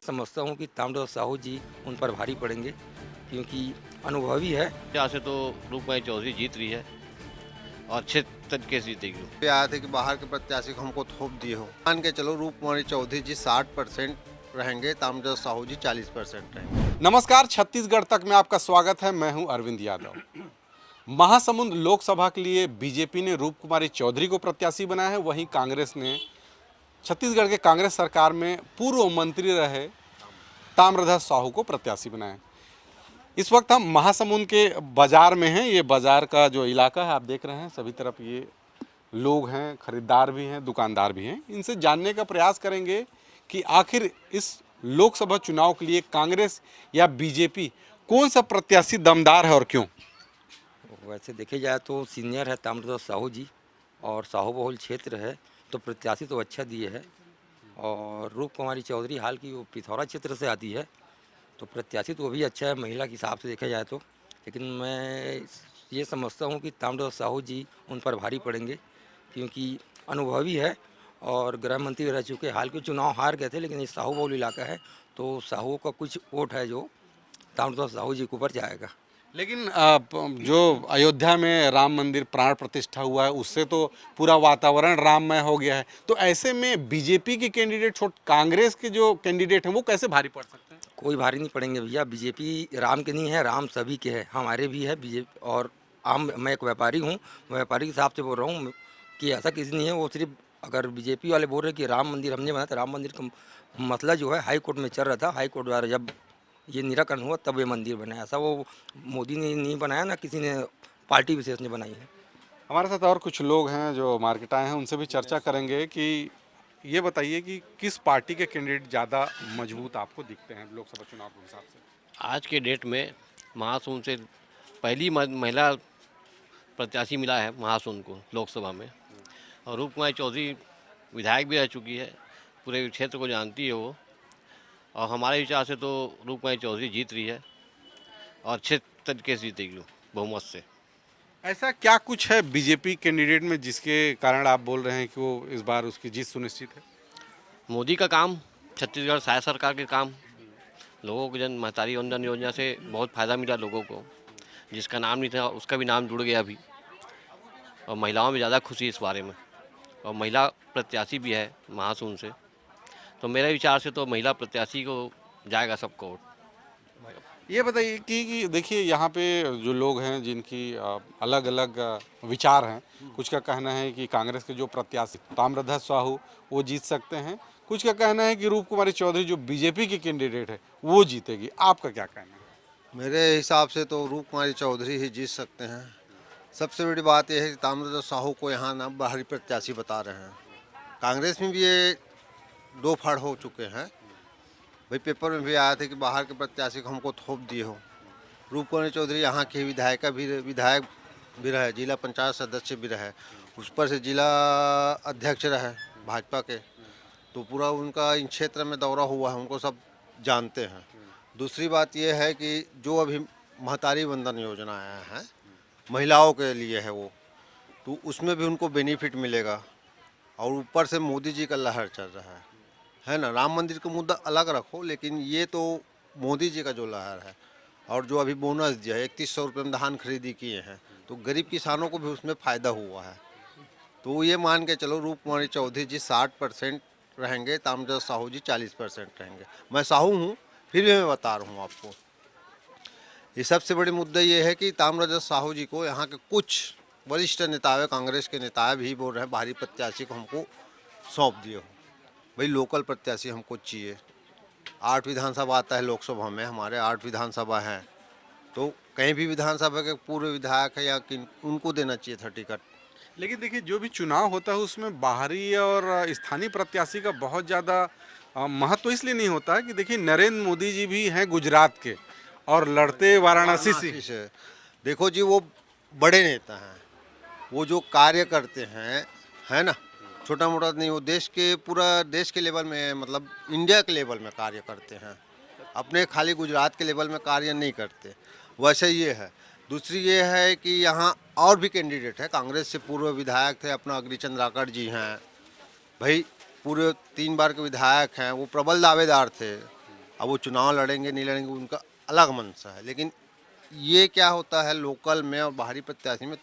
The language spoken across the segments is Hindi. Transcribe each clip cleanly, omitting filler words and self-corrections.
समझता हूँ कि ताम्रध्वज साहू जी उन पर भारी पड़ेंगे, क्योंकि अनुभवी है। यहाँ से तो रूपमणी चौधरी जीत रही है और अच्छे तरीके से जीतेगी। पे आए थे कि बाहर के प्रत्याशी को हमको थोप दिए हो। मान के चलो रूपमणी चौधरी जी 60% रहेंगे, ताम्रध्वज साहू जी 40% रहेंगे। नमस्कार, छत्तीसगढ़ तक में आपका स्वागत है। मैं हूं अरविंद यादव। महासमुंद लोकसभा के लिए बीजेपी ने रूप कुमारी चौधरी को प्रत्याशी बनाया है, वहीं कांग्रेस ने छत्तीसगढ़ के कांग्रेस सरकार में पूर्व मंत्री रहे ताम्रध्वज साहू को प्रत्याशी बनाया है। इस वक्त हम महासमुंद के बाजार में हैं। ये बाजार का जो इलाका है आप देख रहे हैं, सभी तरफ ये लोग हैं, खरीदार भी हैं, दुकानदार भी हैं। इनसे जानने का प्रयास करेंगे कि आखिर इस लोकसभा चुनाव के लिए कांग्रेस या बीजेपी कौन सा प्रत्याशी दमदार है और क्यों। वैसे देखे जाए तो सीनियर है ताम्रध्वज साहू जी और साहू बहुल क्षेत्र है, तो प्रत्याशी तो अच्छा दिए है। और रूप कुमारी चौधरी हाल की वो पिथौरा क्षेत्र से आती है, तो प्रत्याशी तो वो भी अच्छा है महिला के हिसाब से देखा जाए तो। लेकिन मैं ये समझता हूँ कि ताम्रध्वज साहू जी उन पर भारी पड़ेंगे, क्योंकि अनुभवी है और गृह मंत्री रह चुके। हाल के चुनाव हार गए थे, लेकिन ये साहू बहुल इलाका है, तो साहू का कुछ वोट है जो ताम्रध्वज साहू जी के ऊपर जाएगा। लेकिन जो अयोध्या में राम मंदिर प्राण प्रतिष्ठा हुआ है, उससे तो पूरा वातावरण राममय हो गया है। तो ऐसे में बीजेपी के कैंडिडेट छोड़ कांग्रेस के जो कैंडिडेट हैं वो कैसे भारी पड़ सकते हैं। कोई भारी नहीं पड़ेंगे भैया। बीजेपी राम के नहीं है, राम सभी के है, हमारे भी है बीजेपी। और मैं एक व्यापारी हूँ, व्यापारी के हिसाब से बोल रहा हूँ कि ऐसा किसी नहीं है। वो सिर्फ अगर बीजेपी वाले बोल रहे कि राम मंदिर हमने बनाया, तो राम मंदिर का मसला जो है हाई कोर्ट में चल रहा था। हाई कोर्ट द्वारा जब ये निराकरण हुआ तब ये मंदिर बना। ऐसा वो मोदी ने नहीं बनाया, ना किसी ने पार्टी विशेष ने बनाई है। हमारे साथ और कुछ लोग हैं जो मार्केट आए हैं, उनसे भी चर्चा करेंगे कि ये बताइए कि किस पार्टी के कैंडिडेट ज़्यादा मजबूत आपको दिखते हैं लोकसभा चुनाव के हिसाब से। आज के डेट में महासमुंद से पहली महिला प्रत्याशी मिला है महासमुंद को लोकसभा में। और रूपकुमारी चौधरी विधायक भी रह चुकी है, पूरे क्षेत्र को जानती है वो। और हमारे विचार से तो रूपकुमारी चौधरी जीत रही है और अच्छे तरीके से जीतेगी बहुमत से। ऐसा क्या कुछ है बीजेपी कैंडिडेट में जिसके कारण आप बोल रहे हैं कि वो इस बार उसकी जीत सुनिश्चित है। मोदी का काम, छत्तीसगढ़ सहायक सरकार के काम, लोगों को जन महतारी वंदन योजना से बहुत फ़ायदा मिला लोगों को। जिसका नाम नहीं था उसका भी नाम जुड़ गया अभी। और महिलाओं में ज़्यादा खुशी इस बारे में, और महिला प्रत्याशी भी है महासमुंद से। तो मेरे विचार से तो महिला प्रत्याशी को जाएगा सबको वोट। ये बताइए कि देखिए यहाँ पे जो लोग हैं जिनकी अलग अलग विचार हैं, कुछ का कहना है कि कांग्रेस के जो प्रत्याशी ताम्रध्वज साहू वो जीत सकते हैं, कुछ का कहना है कि रूप कुमारी चौधरी जो बीजेपी की कैंडिडेट है वो जीतेगी। आपका क्या कहना है। मेरे हिसाब से तो रूप कुमारी चौधरी ही जीत सकते हैं। सबसे बड़ी बात यह है कि ताम्रध्वज साहू को यहाँ ना बाहरी प्रत्याशी बता रहे हैं। कांग्रेस में भी ये दो फाड़ हो चुके हैं। भाई पेपर में भी आया था कि बाहर के प्रत्याशी को हमको थोप दिए हो। रूप कुमारी चौधरी यहाँ के विधायक भी रहे, जिला पंचायत सदस्य भी रहे, उस पर से जिला अध्यक्ष रहे भाजपा के। तो पूरा उनका इन क्षेत्र में दौरा हुआ है, उनको सब जानते हैं। दूसरी बात यह है कि जो अभी महतारी वंदन योजना आया है महिलाओं के लिए है वो, तो उसमें भी उनको बेनिफिट मिलेगा। और ऊपर से मोदी जी का लहर चल रहा है ना। राम मंदिर का मुद्दा अलग रखो, लेकिन ये तो मोदी जी का जो लहर है। और जो अभी बोनस दिया है 3100 रुपये में धान खरीदी किए हैं, तो गरीब किसानों को भी उसमें फ़ायदा हुआ है। तो ये मान के चलो रूप कुमारी चौधरी जी 60% रहेंगे, ताम्रध्वज साहू जी 40% रहेंगे। मैं साहू हूँ, फिर भी मैं बता रहा हूँ आपको। ये सबसे बड़ी मुद्दा ये है कि ताम्रध्वज साहू जी को यहाँ के कुछ वरिष्ठ नेता, कांग्रेस के नेता भी बोल रहे हैं बाहरी प्रत्याशी को हमको सौंप दिए हो। भाई लोकल प्रत्याशी हमको चाहिए। 8 विधानसभा आता है लोकसभा में, हमारे 8 विधानसभा हैं, तो कहीं भी विधानसभा के पूर्व विधायक है या उनको देना चाहिए था टिकट। लेकिन देखिए जो भी चुनाव होता है उसमें बाहरी और स्थानीय प्रत्याशी का बहुत ज़्यादा महत्व इसलिए नहीं होता है कि देखिए नरेंद्र मोदी जी भी हैं गुजरात के और लड़ते वाराणसी से। देखो जी, वो बड़े नेता हैं, वो जो कार्य करते हैं, है ना, छोटा मोटा नहीं, वो देश के पूरा देश के लेवल में, मतलब इंडिया के लेवल में कार्य करते हैं। अपने खाली गुजरात के लेवल में कार्य नहीं करते। वैसे ये है। दूसरी ये है कि यहाँ और भी कैंडिडेट है। कांग्रेस से पूर्व विधायक थे, अपना अग्नि चंद्राकर जी हैं, भाई पूरे 3 बार के विधायक हैं, वो प्रबल दावेदार थे। अब वो चुनाव लड़ेंगे नहीं लड़ेंगे उनका अलग मंशा है, लेकिन ये क्या होता है लोकल में और बाहरी प्रत्याशी में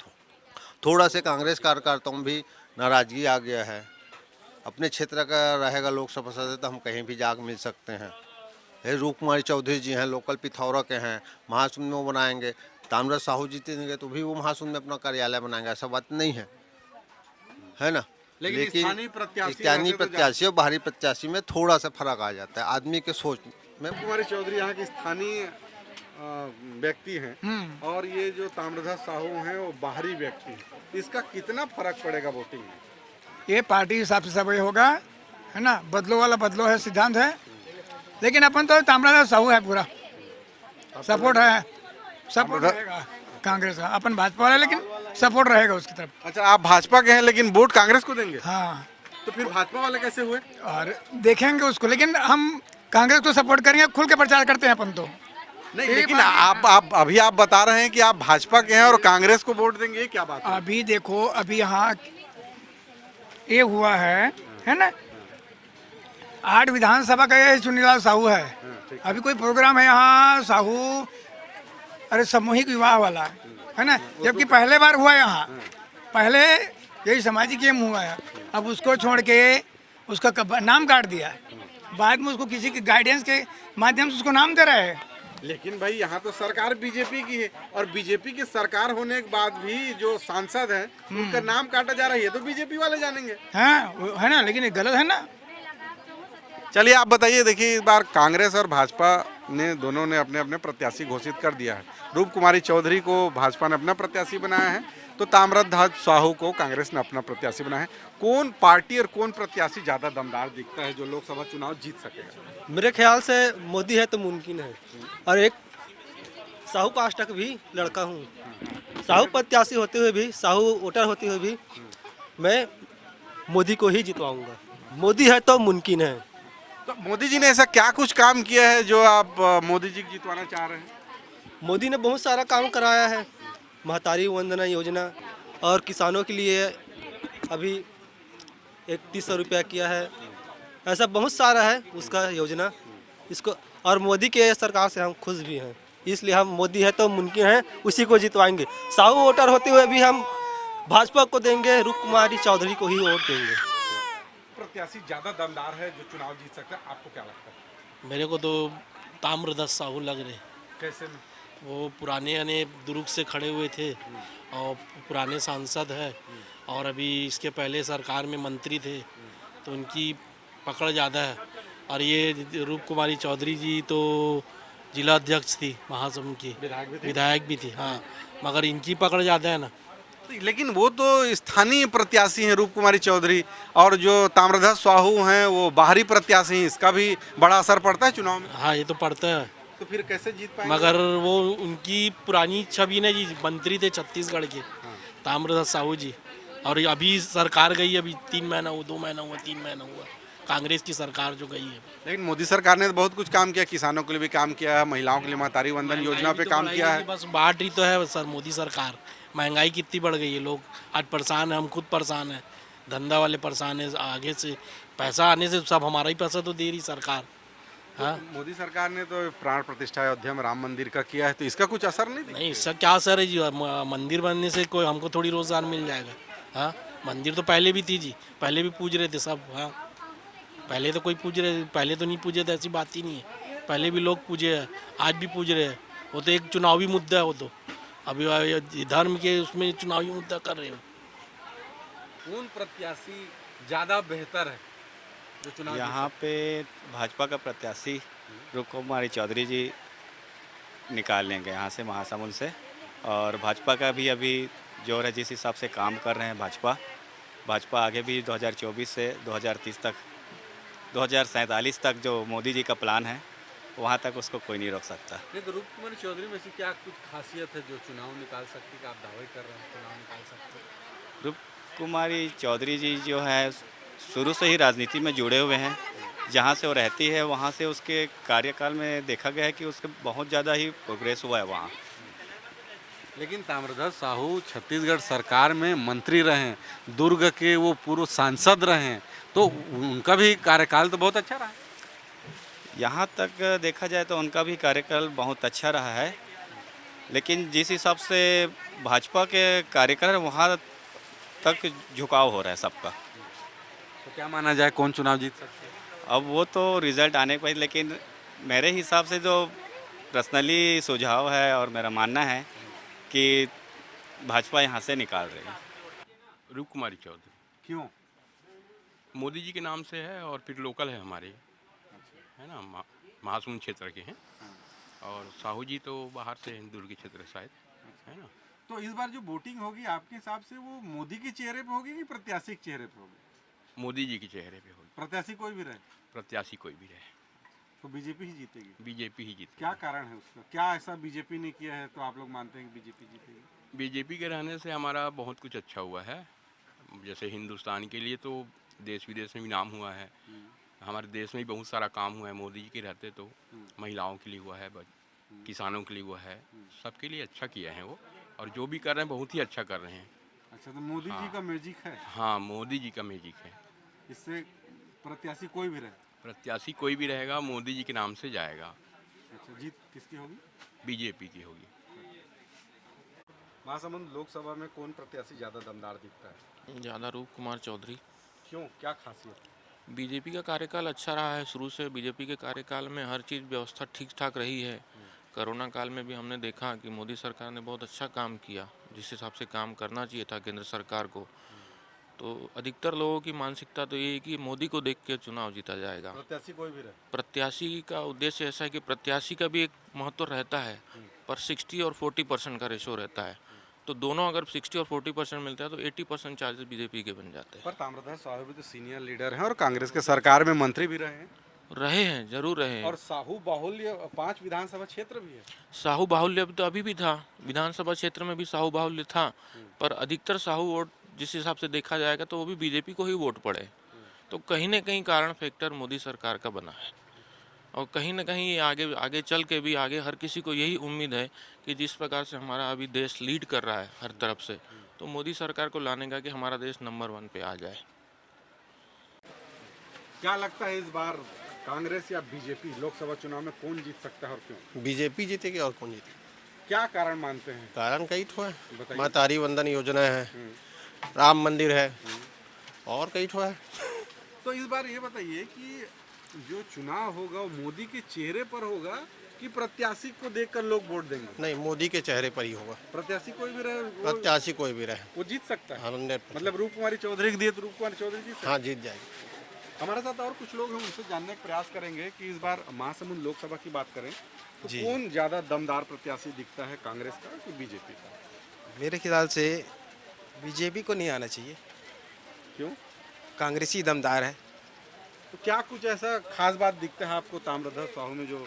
थोड़ा से कांग्रेस कार्यकर्ताओं में भी नाराजगी आ गया है। अपने क्षेत्र का रहेगा लोकसभा सदस्य तो हम कहीं भी जाकर मिल सकते हैं। ये रूप कुमारी चौधरी जी हैं, लोकल पिथौरा के हैं, महासमुंद में वो बनाएंगे। ताम्रध्वज साहू जीतेंगे तो भी वो महासमुंद में अपना कार्यालय बनाएंगे, ऐसा बात नहीं है, है ना। लेकिन स्थानीय प्रत्याशी और बाहरी प्रत्याशी में थोड़ा सा फर्क आ जाता है आदमी के सोच में। कुमारी चौधरी यहाँ के स्थानीय व्यक्ति हैं और ये जो ताम्रध्वज साहू हैं वो बाहरी व्यक्ति हैं, इसका कितना फर्क पड़ेगा वोटिंग में? ये पार्टी हिसाब से सब ये होगा, है ना। बदलो वाला बदलो है, सिद्धांत है। लेकिन अपन तो ताम्रध्वज साहू है, पूरा सपोर्ट है, सपोर्ट रहेगा कांग्रेस का। अपन भाजपा वाले लेकिन सपोर्ट रहेगा उसकी तरफ। अच्छा, आप भाजपा के हैं लेकिन वोट कांग्रेस को देंगे? हाँ, तो फिर भाजपा वाले कैसे हुए? और देखेंगे उसको, लेकिन हम कांग्रेस को सपोर्ट करेंगे, खुल के प्रचार करते हैं अपन तो। नहीं, लेकिन आप अभी आप बता रहे हैं कि आप भाजपा के हैं और कांग्रेस को वोट देंगे, ये क्या बात है? अभी देखो, अभी यहाँ ये हुआ है ना, 8 विधानसभा का ये चुनीलाल साहू है। अभी कोई प्रोग्राम है यहाँ साहू, अरे सामूहिक विवाह वाला है ना, जबकि पहले बार हुआ यहाँ, पहले यही सामाजिक एम हुआ है। अब उसको छोड़ के उसका नाम काट दिया, बाद में उसको किसी के गाइडेंस के माध्यम से उसको नाम दे रहे हैं। लेकिन भाई यहाँ तो सरकार बीजेपी की है और बीजेपी की सरकार होने के बाद भी जो सांसद हैं उनका नाम काटा जा रहा है, तो बीजेपी वाले जानेंगे। हाँ, है ना, लेकिन ये गलत है ना। चलिए आप बताइए, देखिए इस बार कांग्रेस और भाजपा ने दोनों ने अपने अपने प्रत्याशी घोषित कर दिया है। रूप कुमारी चौधरी को भाजपा ने अपना प्रत्याशी बनाया है, तो ताम्रध्वज साहू को कांग्रेस ने अपना प्रत्याशी बनाया है। कौन पार्टी और कौन प्रत्याशी ज़्यादा दमदार दिखता है जो लोकसभा चुनाव जीत सकेगा? मेरे ख्याल से मोदी है तो मुमकिन है। और एक साहू कास्ट का भी लड़का हूँ, साहू प्रत्याशी होते हुए भी, साहू वोटर होते हुए भी मैं मोदी को ही जितवाऊंगा। मोदी है तो मुमकिन है। तो मोदी जी ने ऐसा क्या कुछ काम किया है जो आप मोदी जी को जितवाना चाह रहे हैं? मोदी ने बहुत सारा काम कराया है, महतारी वंदना योजना, और किसानों के लिए अभी 3100 रुपया किया है। ऐसा बहुत सारा है उसका योजना इसको, और मोदी के सरकार से हम खुश भी हैं, इसलिए हम मोदी है तो मुमकिन है उसी को जितवाएंगे। साहू वोटर होते हुए भी हम भाजपा को देंगे, रूप कुमारी चौधरी को ही वोट देंगे। प्रत्याशी ज़्यादा दमदार है जो चुनाव जीत सकता है, आपको क्या लगता है? मेरे को तो ताम्रध्वज साहू लग रहे। कैसे में? वो पुराने यानी दुर्ग से खड़े हुए थे और पुराने सांसद है, और अभी इसके पहले सरकार में मंत्री थे, तो उनकी पकड़ ज़्यादा है। और ये रूप कुमारी चौधरी जी तो जिला अध्यक्ष थी महासमुंद की, विधायक भी थी। हाँ, मगर इनकी पकड़ ज़्यादा है ना। लेकिन वो तो स्थानीय प्रत्याशी हैं रूप कुमारी चौधरी, और जो ताम्रध्वज साहू हैं वो बाहरी प्रत्याशी हैं, इसका भी बड़ा असर पड़ता है चुनाव में। हाँ, ये तो पड़ता है, तो फिर कैसे जीत पाएंगे? मगर वो उनकी पुरानी छवि ने जी, मंत्री थे छत्तीसगढ़ के ताम्रध्वज साहू जी, और अभी सरकार गई, अभी 3 महीना हुआ, 2 महीना हुआ, 3 महीना हुआ कांग्रेस की सरकार जो गई है। लेकिन मोदी सरकार ने तो बहुत कुछ काम किया, किसानों के लिए भी काम किया है, महिलाओं के लिए महतारी वंदन योजना पे काम किया है। बस बांट रही तो है सर मोदी सरकार। महंगाई कितनी बढ़ गई है, लोग आज परेशान है, हम खुद परेशान हैं, धंधा वाले परेशान है। आगे से पैसा आने से सब हमारा ही पैसा तो दे रही सरकार। हाँ, मोदी सरकार ने तो प्राण प्रतिष्ठा अयोध्या में राम मंदिर का किया है, तो इसका कुछ असर नहीं दिखता? नहीं, इसका क्या असर है जी? मंदिर बनने से कोई हमको थोड़ी रोजगार मिल जाएगा? हाँ, मंदिर तो पहले भी थी जी, पहले भी पूज रहे थे सब। हाँ, पहले तो कोई पूज रहे, पहले तो नहीं पूजे थे, ऐसी बात ही नहीं है। पहले भी लोग पूजे हैं, आज भी पूज रहे हैं। वो तो एक चुनावी मुद्दा है, वो तो अभी धर्म के उसमें चुनावी मुद्दा कर रहे हो। कौन प्रत्याशी ज़्यादा बेहतर है जो चुनाव? यहाँ पे भाजपा का प्रत्याशी रूप कुमारी चौधरी जी निकाल लेंगे यहाँ से, महासमुंद से। और भाजपा का भी अभी जोर है, जिस हिसाब से काम कर रहे हैं भाजपा आगे भी 2024 से 2030 तक, 2047 तक जो मोदी जी का प्लान है वहाँ तक उसको कोई नहीं रोक सकता। नहीं, तो रूप कुमारी चौधरी में से क्या कुछ खासियत है जो चुनाव निकाल सकती है? आप दावे कर रहे हैं चुनाव निकाल सकते हैं? रूप कुमारी चौधरी जी जो है शुरू से ही राजनीति में जुड़े हुए हैं, जहाँ से वो रहती है वहाँ से उसके कार्यकाल में देखा गया है कि उसके बहुत ज़्यादा ही प्रोग्रेस हुआ है वहाँ। लेकिन ताम्रध्वज साहू छत्तीसगढ़ सरकार में मंत्री रहे, दुर्ग के वो पूर्व सांसद रहे, तो उनका भी कार्यकाल तो बहुत अच्छा रहा है। यहाँ तक देखा जाए तो उनका भी कार्यकाल बहुत अच्छा रहा है, लेकिन जिस हिसाब से भाजपा के कार्यकाल वहाँ तक झुकाव हो रहा है सबका। तो क्या माना जाए कौन चुनाव जीत सकते हैं? अब वो तो रिज़ल्ट आने के बाद, लेकिन मेरे हिसाब से जो पर्सनली सुझाव है और मेरा मानना है कि भाजपा यहाँ से निकाल रही है। रूप कुमारी चौधरी क्यों? मोदी जी के नाम से है और फिर लोकल है हमारे, है ना, महासमुंद क्षेत्र के हैं। और साहू जी तो बाहर से हैं, दुर्ग क्षेत्र शायद, है ना। तो इस बार जो वोटिंग होगी आपके हिसाब से वो मोदी के चेहरे पे होगी कि प्रत्याशी के चेहरे पे होगी? मोदी जी के चेहरे पे होगी। प्रत्याशी कोई भी रहे प्रत्याशी कोई भी रहे तो बीजेपी ही जीतेगी। बीजेपी ही जीत। क्या कारण है उसका? क्या ऐसा बीजेपी ने किया है तो आप लोग मानते हैं कि बीजेपी जीतेगी? बीजेपी के रहने से हमारा बहुत कुछ अच्छा हुआ है। जैसे हिंदुस्तान के लिए तो देश विदेश में भी नाम हुआ है, हमारे देश में भी बहुत सारा काम हुआ है। मोदी जी के रहते तो महिलाओं के लिए हुआ है, किसानों के लिए हुआ है, सबके लिए अच्छा किया है वो। और जो भी कर रहे हैं बहुत ही अच्छा कर रहे हैं। अच्छा, तो मोदी जी का मैजिक है। हाँ, मोदी जी का मैजिक है। इससे प्रत्याशी कोई भी रहे, प्रत्याशी कोई भी रहेगा मोदी जी के नाम से जाएगा। अच्छा, जीत किसकी होगी? बीजेपी की होगी। महासमुंद लोकसभा में कौन प्रत्याशी ज़्यादा दमदार दिखता है? ज़्यादा रूप कुमार चौधरी। क्यों, क्या खासियत? बीजेपी का कार्यकाल अच्छा रहा है शुरू से। बीजेपी के कार्यकाल में हर चीज़ व्यवस्था ठीक ठाक रही है। कोरोना काल में भी हमने देखा कि मोदी सरकार ने बहुत अच्छा काम किया, जिस हिसाब से काम करना चाहिए था केंद्र सरकार को। तो अधिकतर लोगों की मानसिकता तो ये है कि मोदी को देख के चुनाव जीता जाएगा। प्रत्याशी कोई भी रहे, प्रत्याशी का उद्देश्य ऐसा है कि प्रत्याशी का भी एक महत्व रहता है, पर 60 और 40% का रेशो रहता है। तो दोनों अगर 60 और 40% मिलता है तो 80% चार्जेस बीजेपी के बन जाते पर ताम्रध्वज साहू भी तो सीनियर लीडर हैं और कांग्रेस के सरकार में मंत्री भी रहे हैं। हैं, जरूर रहे हैं। और साहू बाहुल्य 5 विधानसभा क्षेत्र भी है। साहू बाहुल्य तो अभी भी था, विधानसभा क्षेत्र में भी साहू बाहुल्य था, पर अधिकतर साहू वोट जिस हिसाब से देखा जाएगा तो वो भी बीजेपी को ही वोट पड़े। तो कहीं न कहीं कारण फैक्टर मोदी सरकार का बना है। और कहीं न कहीं आगे चल के भी आगे हर किसी को यही उम्मीद है कि जिस प्रकार से हमारा अभी देश लीड कर रहा है हर तरफ से, तो मोदी सरकार को लाने का कि हमारा देश नंबर 1 पे आ जाए। क्या लगता है इस बार कांग्रेस या बीजेपी लोकसभा चुनाव में कौन जीत सकता है और क्यों? बीजेपी जीतेगी और कौन जीतेगी? क्या कारण मानते हैं? कारण कई ठो है। बताइए। महतारी वंदन योजना है, राम मंदिर है, और कई ठो है। तो इस बार ये बताइए कि जो चुनाव होगा वो मोदी के चेहरे पर होगा कि प्रत्याशी को देखकर लोग वोट देंगे? नहीं, मोदी के चेहरे पर ही होगा। प्रत्याशी कोई भी रहे प्रत्याशी कोई भी रहे वो जीत सकता है। 100%। मतलब रूप कुमारी चौधरी को दिए तो रूप कुमारी चौधरी जीत सकते हैं। हाँ, जीत जाएगी। हमारे साथ और कुछ लोग हैं, उनसे जानने का प्रयास करेंगे कि इस बार महासमुंद लोकसभा की बात करें तो जी। कौन ज्यादा दमदार प्रत्याशी दिखता है, कांग्रेस का कि बीजेपी का? मेरे ख्याल से बीजेपी को नहीं आना चाहिए। क्यों? कांग्रेस ही दमदार है। तो क्या कुछ ऐसा खास बात दिखता है आपको ताम्रध्वज साहू में जो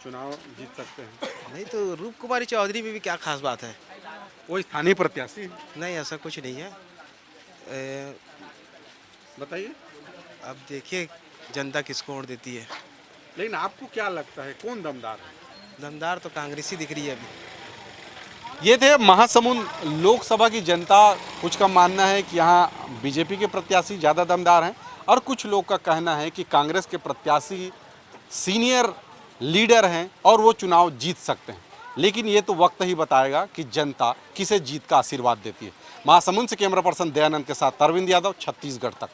चुनाव जीत सकते हैं? नहीं तो रूप कुमारी चौधरी में भी क्या खास बात है? वो स्थानीय प्रत्याशी? नहीं, ऐसा कुछ नहीं है। बताइए। अब देखिए जनता किसको वोट देती है। लेकिन आपको क्या लगता है कौन दमदार है? दमदार तो कांग्रेस ही दिख रही है अभी। ये थे महासमुंद लोकसभा की जनता। कुछ का मानना है कि यहाँ बीजेपी के प्रत्याशी ज़्यादा दमदार हैं और कुछ लोग का कहना है कि कांग्रेस के प्रत्याशी सीनियर लीडर हैं और वो चुनाव जीत सकते हैं। लेकिन ये तो वक्त ही बताएगा कि जनता किसे जीत का आशीर्वाद देती है। महासमुंद से कैमरा पर्सन दयानंद के साथ अरविंद यादव, छत्तीसगढ़ तक।